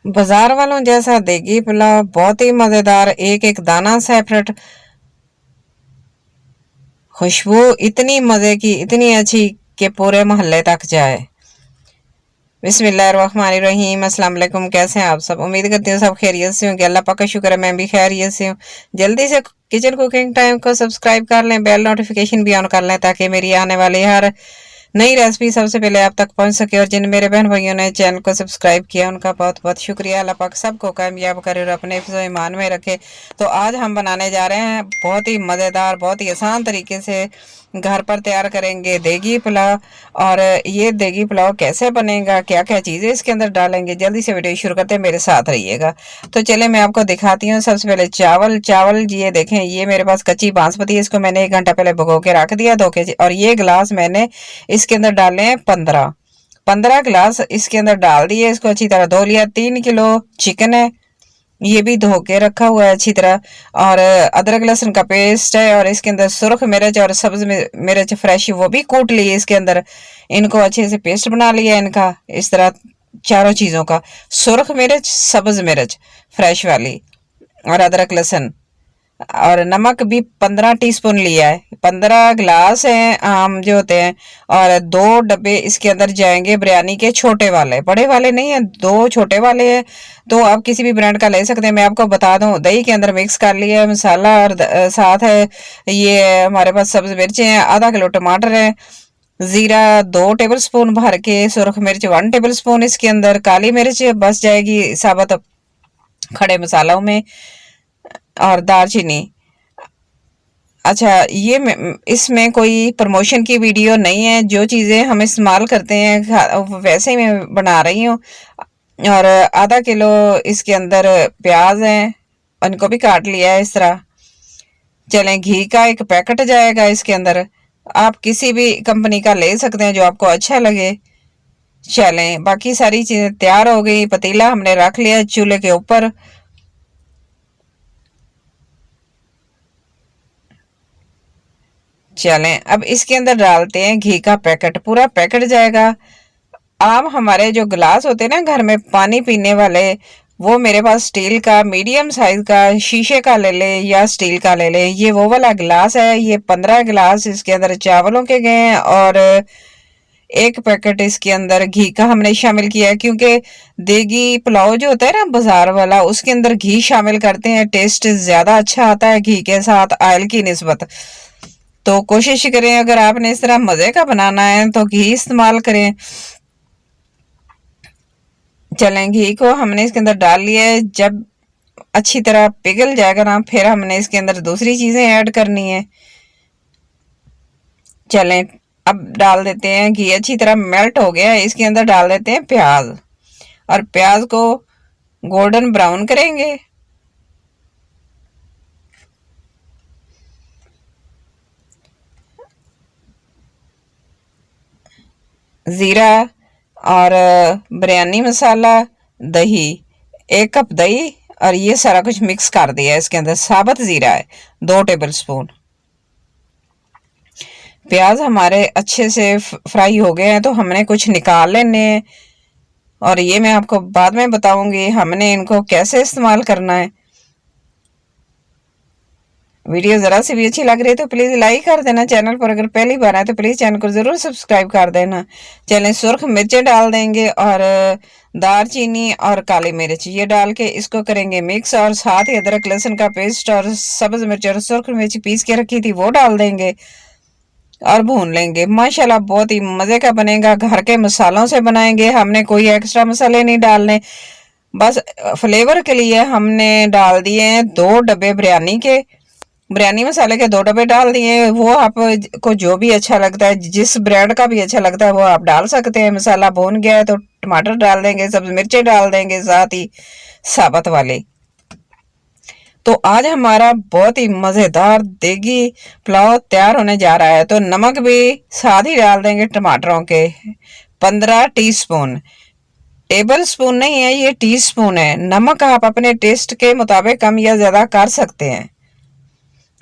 बाजार वालों जैसा देगी पुलाव, बहुत ही मजेदार, एक एक दाना सेपरेट, खुशबू इतनी मजे की, इतनी अच्छी कि पूरे मोहल्ले तक जाए। बिस्मिल्लाहिर्रहमानिर्रहीम। अस्सलाम वालेकुम। कैसे हैं आप सब? उम्मीद करती हूँ सब खैरियत से होंगे। अल्लाह पाक का शुक्र है मैं भी खैरियत से हूँ। जल्दी से किचन कुकिंग टाइम को सब्सक्राइब कर लें, बेल नोटिफिकेशन भी ऑन कर लें ताकि मेरी आने वाली हर नई रेसिपी सबसे पहले आप तक पहुंच सके। और जिन मेरे बहन भाइयों ने चैनल को सब्सक्राइब किया उनका बहुत बहुत शुक्रिया। अल्लाह पाक सबको कामयाब करे और अपने हिफ्ज़ ईमान में रखे। तो आज हम बनाने जा रहे हैं बहुत ही मज़ेदार, बहुत ही आसान तरीके से घर पर तैयार करेंगे देगी पुलाव। और ये देगी पुलाव कैसे बनेगा, क्या क्या चीज़ें इसके अंदर डालेंगे, जल्दी से वीडियो शुरू करते हैं, मेरे साथ रहिएगा। तो चले मैं आपको दिखाती हूँ। सबसे पहले चावल चावल ये देखें, ये मेरे पास कच्ची बासमती है, इसको मैंने 1 घंटा पहले भिगो के रख दिया 2 केजी। और ये गिलास मैंने इसके अंदर डाले हैं 15 गिलास इसके अंदर डाल दिए। इसको अच्छी तरह धो लिया। 3 किलो चिकन है, ये भी धो के रखा हुआ है अच्छी तरह। और अदरक लहसुन का पेस्ट है, और इसके अंदर सुर्ख मिर्च और सब्ज मिर्च फ्रेश वो भी कूट ली है इसके अंदर। इनको अच्छे से पेस्ट बना लिया इनका, इस तरह चारों चीज़ों का, सुर्ख मिर्च, सब्ज मिर्च फ्रेश वाली, और अदरक लहसुन। और नमक भी 15 टीस्पून लिया है। 15 गिलास हैं आम जो होते हैं, और 2 डब्बे इसके अंदर जाएंगे बिरयानी के, छोटे वाले, बड़े वाले नहीं है, 2 छोटे वाले हैं। तो आप किसी भी ब्रांड का ले सकते हैं। मैं आपको बता दूं, दही के अंदर मिक्स कर लिया है मसाला, और साथ है ये हमारे पास सब्ज मिर्चें हैं, आधा किलो टमाटर है, जीरा 2 टेबल स्पून भर के, सुरख मिर्च 1 टेबल स्पून इसके अंदर, काली मिर्च बस जाएगी साबुत खड़े मसालों में, और दालचीनी। अच्छा, ये इसमें कोई प्रमोशन की वीडियो नहीं है, जो चीज़ें हम इस्तेमाल करते हैं वैसे ही मैं बना रही हूँ। और आधा किलो इसके अंदर प्याज हैं, उनको भी काट लिया है इस तरह। चलें, घी का 1 पैकेट जाएगा इसके अंदर, आप किसी भी कंपनी का ले सकते हैं जो आपको अच्छा लगे। चलें, बाकी सारी चीज़ें तैयार हो गई। पतीला हमने रख लिया चूल्हे के ऊपर। चलें, अब इसके अंदर डालते हैं घी का पैकेट, पूरा पैकेट जाएगा। आप हमारे जो गिलास होते हैं ना घर में पानी पीने वाले, वो मेरे पास स्टील का मीडियम साइज का, शीशे का ले ले या स्टील का ले ले, ये वो वाला गिलास है। ये 15 गिलास इसके अंदर चावलों के गए हैं, और 1 पैकेट इसके अंदर घी का हमने शामिल किया है, क्योंकि देगी पुलाव जो होता है ना बाजार वाला, उसके अंदर घी शामिल करते हैं, टेस्ट ज्यादा अच्छा आता है घी के साथ ऑयल की निस्बत। तो कोशिश करें, अगर आपने इस तरह मजे का बनाना है तो घी इस्तेमाल करें। चलें, घी को हमने इसके अंदर डाल लिया है। जब अच्छी तरह पिघल जाएगा ना, फिर हमने इसके अंदर दूसरी चीजें ऐड करनी है। चलें, अब डाल देते हैं, घी अच्छी तरह मेल्ट हो गया है, इसके अंदर डाल देते हैं प्याज, और प्याज को गोल्डन ब्राउन करेंगे। जीरा और बिरयानी मसाला, दही, 1 कप दही, और ये सारा कुछ मिक्स कर दिया है इसके अंदर। साबुत जीरा है 2 टेबल स्पून। प्याज हमारे अच्छे से फ्राई हो गए हैं, तो हमने कुछ निकाल लेने हैं, और ये मैं आपको बाद में बताऊंगी हमने इनको कैसे इस्तेमाल करना है। वीडियो ज़रा सी भी अच्छी लग रही है तो प्लीज़ लाइक कर देना। चैनल पर अगर पहली बार आए तो प्लीज़ चैनल को ज़रूर सब्सक्राइब कर देना। चलें, सुर्ख मिर्चें डाल देंगे, और दालचीनी और काली मिर्च ये डाल के इसको करेंगे मिक्स, और साथ ही अदरक लहसुन का पेस्ट और सब्ज मिर्च और सुर्ख मिर्च पीस के रखी थी वो डाल देंगे, और भून लेंगे। माशाल्लाह बहुत ही मज़े का बनेगा। घर के मसालों से बनाएंगे, हमने कोई एक्स्ट्रा मसाले नहीं डालने, बस फ्लेवर के लिए हमने डाल दिए हैं 2 डब्बे बिरयानी मसाले के 2 डब्बे डाल दिए। वो आपको जो भी अच्छा लगता है, जिस ब्रांड का भी अच्छा लगता है वो आप डाल सकते हैं। मसाला भून गया है तो टमाटर डाल देंगे, सब्जी मिर्चें डाल देंगे, साथ ही साबुत वाले। तो आज हमारा बहुत ही मज़ेदार देगी पुलाव तैयार होने जा रहा है। तो नमक भी साथ ही डाल देंगे टमाटरों के, 15 टीस्पून। टेबल स्पून नहीं है, ये टीस्पून है। नमक आप अपने टेस्ट के मुताबिक कम या ज़्यादा कर सकते हैं।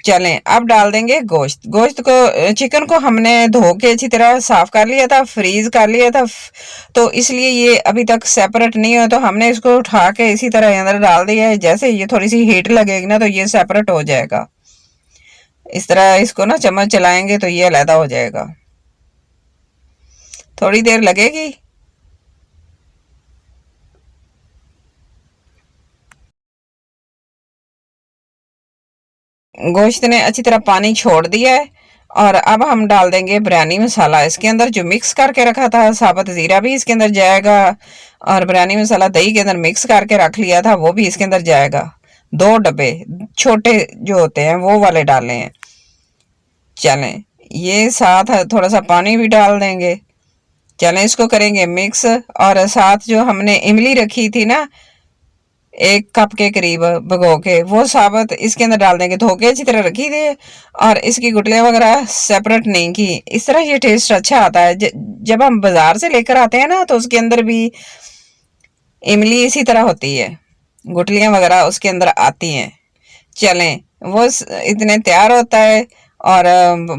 चलें अब डाल देंगे गोश्त। गोश्त को चिकन को हमने धो के अच्छी तरह साफ कर लिया था, फ्रीज कर लिया था, तो इसलिए ये अभी तक सेपरेट नहीं है। तो हमने इसको उठा के इसी तरह अंदर डाल दिया है। जैसे ये थोड़ी सी हीट लगेगी ना तो ये सेपरेट हो जाएगा। इस तरह इसको ना चम्मच चलाएंगे तो ये अलहदा हो जाएगा। थोड़ी देर लगेगी। गोश्त ने अच्छी तरह पानी छोड़ दिया है और अब हम डाल देंगे बिरयानी मसाला इसके अंदर, जो मिक्स करके रखा था। साबुत ज़ीरा भी इसके अंदर जाएगा और बिरयानी मसाला दही के अंदर मिक्स करके रख लिया था वो भी इसके अंदर जाएगा। 2 डब्बे छोटे जो होते हैं वो वाले डाले हैं। चलें ये साथ थोड़ा सा पानी भी डाल देंगे। चलें इसको करेंगे मिक्स और साथ जो हमने इमली रखी थी ना 1 कप के करीब भिगो के, वो साबुत इसके अंदर डाल देंगे। धो के अच्छी तरह रखी थी और इसकी गुठलियाँ वगैरह सेपरेट नहीं की। इस तरह ये टेस्ट अच्छा आता है। जब हम बाजार से लेकर आते हैं ना तो उसके अंदर भी इमली इसी तरह होती है, गुठलियाँ वगैरह उसके अंदर आती हैं। चलें वो इतने तैयार होता है और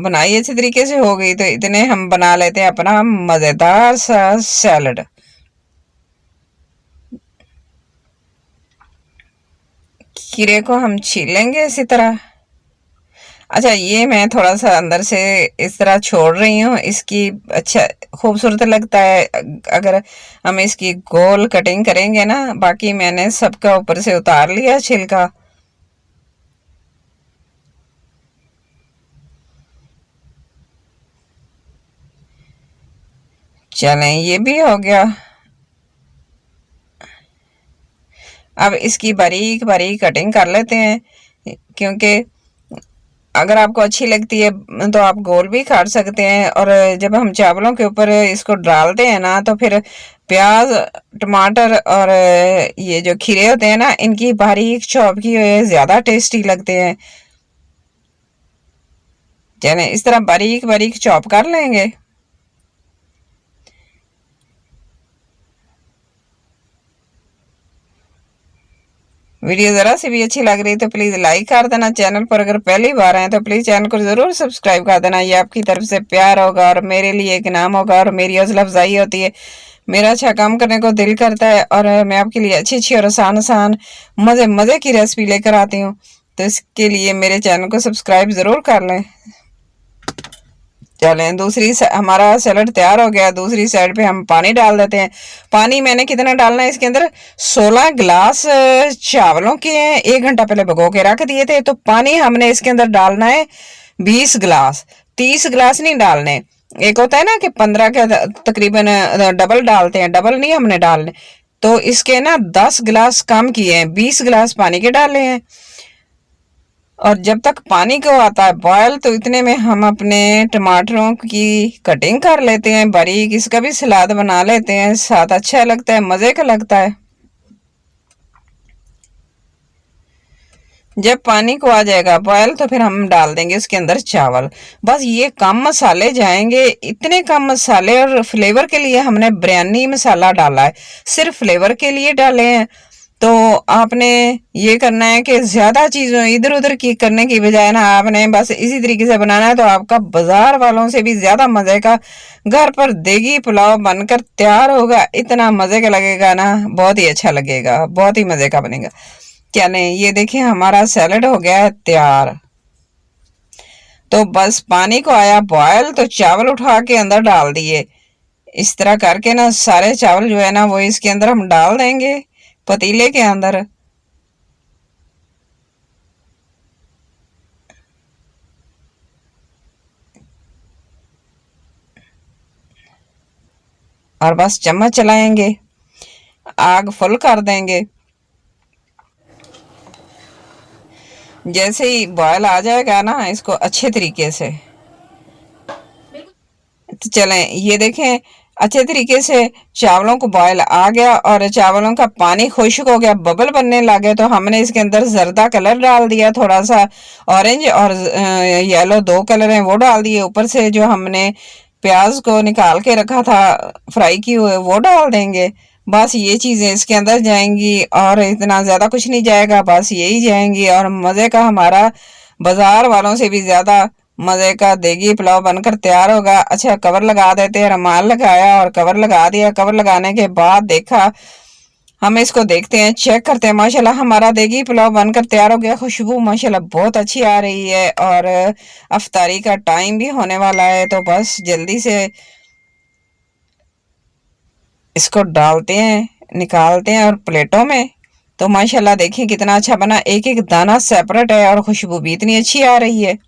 बनाई अच्छी तरीके से हो गई तो इतने हम बना लेते हैं अपना मज़ेदार सा सैलड। खीरे को हम छीलेंगे इसी तरह। अच्छा ये मैं थोड़ा सा अंदर से इस तरह छोड़ रही हूँ, इसकी अच्छा खूबसूरत लगता है अगर हम इसकी गोल कटिंग करेंगे ना। बाकी मैंने सबका ऊपर से उतार लिया छिलका। चलें ये भी हो गया। अब इसकी बारीक बारीक कटिंग कर लेते हैं, क्योंकि अगर आपको अच्छी लगती है तो आप गोल भी काट सकते हैं। और जब हम चावलों के ऊपर इसको डालते हैं ना तो फिर प्याज, टमाटर और ये जो खीरे होते हैं ना इनकी बारीक चॉप की हुए ज़्यादा टेस्टी लगते हैं। चलें इस तरह बारीक बारीक चॉप कर लेंगे। वीडियो ज़रा सी भी अच्छी लग रही तो प्लीज़ लाइक कर देना। चैनल पर अगर पहली बार आए तो प्लीज़ चैनल को ज़रूर सब्सक्राइब कर देना। ये आपकी तरफ से प्यार होगा और मेरे लिए एक इनाम होगा और मेरी हौसला अफजाई होती है। मेरा अच्छा काम करने को दिल करता है और मैं आपके लिए अच्छी अच्छी और आसान आसान मज़े मज़े की रेसिपी लेकर आती हूँ। तो इसके लिए मेरे चैनल को सब्सक्राइब ज़रूर कर लें। चलें दूसरी हमारा सैलड तैयार हो गया। दूसरी साइड पे हम पानी डाल देते हैं। पानी मैंने कितना डालना है इसके अंदर, 16 गिलास चावलों के हैं, 1 घंटा पहले भिगो के रख दिए थे। तो पानी हमने इसके अंदर डालना है 20 गिलास। 30 गिलास नहीं डालने। एक होता है ना कि 15 के तकरीबन डबल डालते हैं, डबल नहीं हमने डालने। तो इसके ना 10 गिलास कम किए हैं, 20 गिलास पानी के डाले हैं। और जब तक पानी को आता है बॉयल तो इतने में हम अपने टमाटरों की कटिंग कर लेते हैं बारीक। इसका भी सलाद बना लेते हैं साथ, अच्छा लगता है, मज़े का लगता है। जब पानी को आ जाएगा बॉयल तो फिर हम डाल देंगे उसके अंदर चावल। बस ये कम मसाले जाएंगे, इतने कम मसाले। और फ्लेवर के लिए हमने बिरयानी मसाला डाला है, सिर्फ फ्लेवर के लिए डाले हैं। तो आपने ये करना है कि ज़्यादा चीज़ों इधर उधर की करने की बजाय ना आपने बस इसी तरीके से बनाना है तो आपका बाजार वालों से भी ज़्यादा मज़े का घर पर देगी पुलाव बनकर तैयार होगा। इतना मज़े का लगेगा ना, बहुत ही अच्छा लगेगा, बहुत ही मज़े का बनेगा। क्या नहीं, ये देखिए हमारा सैलड हो गया है तैयार। तो बस पानी को आया बॉयल तो चावल उठा के अंदर डाल दिए। इस तरह करके ना सारे चावल जो है ना वो इसके अंदर हम डाल देंगे पतीले के अंदर। और बस चम्मच चलाएंगे, आग फुल कर देंगे। जैसे ही बॉयल आ जाएगा ना इसको अच्छे तरीके से, तो चलें ये देखें अच्छे तरीके से चावलों को बॉयल आ गया और चावलों का पानी खुश्क हो गया, बबल बनने लगे। तो हमने इसके अंदर जर्दा कलर डाल दिया, थोड़ा सा ऑरेंज और येलो 2 कलर हैं वो डाल दिए। ऊपर से जो हमने प्याज को निकाल के रखा था फ्राई किए हुए वो डाल देंगे। बस ये चीज़ें इसके अंदर जाएंगी और इतना ज़्यादा कुछ नहीं जाएगा, बस यही जाएंगी और मज़े का हमारा बाजार वालों से भी ज़्यादा मज़े का देगी पुलाव बनकर तैयार होगा। अच्छा, कवर लगा देते हैं। रुमाल लगाया और कवर लगा दिया। कवर लगाने के बाद देखा, हम इसको देखते हैं, चेक करते हैं। माशाल्लाह हमारा देगी पुलाव बनकर तैयार हो गया। खुशबू माशाल्लाह बहुत अच्छी आ रही है और अफ्तारी का टाइम भी होने वाला है, तो बस जल्दी से इसको डालते हैं, निकालते हैं और प्लेटों में। तो माशाल्लाह देखिए कितना अच्छा बना, एक एक दाना सेपरेट है और खुशबू भी इतनी अच्छी आ रही है।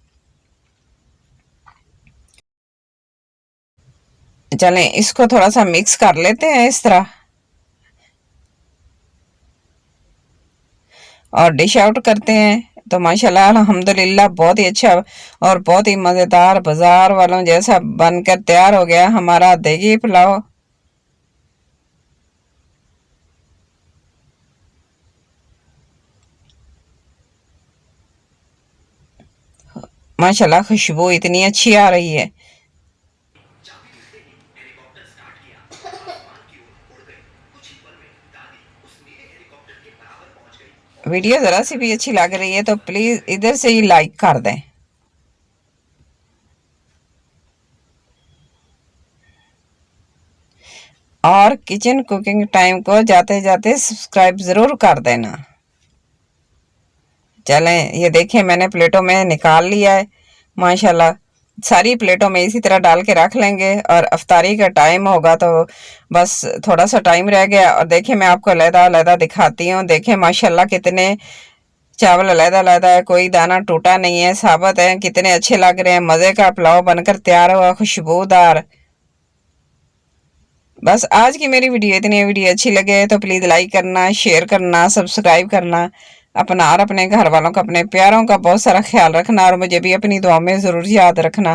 चलें इसको थोड़ा सा मिक्स कर लेते हैं इस तरह और डिश आउट करते हैं। तो माशाल्लाह अल्हम्दुलिल्लाह बहुत ही अच्छा और बहुत ही मज़ेदार बाजार वालों जैसा बनकर तैयार हो गया हमारा देगी पुलाव। माशाल्लाह खुशबू इतनी अच्छी आ रही है। वीडियो ज़रा सी भी अच्छी लग रही है तो प्लीज़ इधर से ही लाइक कर दें। और किचन कुकिंग टाइम को जाते जाते सब्सक्राइब ज़रूर कर देना। चलें ये देखें मैंने प्लेटों में निकाल लिया है। माशाल्लाह सारी प्लेटों में इसी तरह डाल के रख लेंगे और अफ्तारी का टाइम होगा तो बस थोड़ा सा टाइम रह गया। और देखिए मैं आपको अलग-अलग दिखाती हूँ। देखें माशाल्लाह कितने चावल अलग-अलग है, कोई दाना टूटा नहीं है, साबुत है, कितने अच्छे लग रहे हैं। मज़े का पुलाव बनकर तैयार हुआ, खुशबूदार। बस आज की मेरी वीडियो अच्छी लगे तो प्लीज़ लाइक करना, शेयर करना, सब्सक्राइब करना। अपना और अपने घर वालों का, अपने प्यारों का बहुत सारा ख्याल रखना और मुझे भी अपनी दुआ में ज़रूर याद रखना।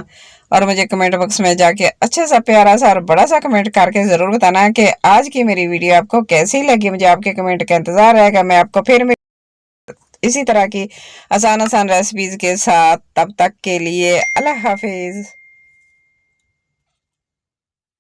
और मुझे कमेंट बॉक्स में जाके अच्छा सा प्यारा सा और बड़ा सा कमेंट करके ज़रूर बताना कि आज की मेरी वीडियो आपको कैसी लगी। मुझे आपके कमेंट का इंतज़ार रहेगा। मैं आपको फिर इसी तरह की आसान आसान रेसिपीज़ के साथ, तब तक के लिए अल्लाह हाफिज़।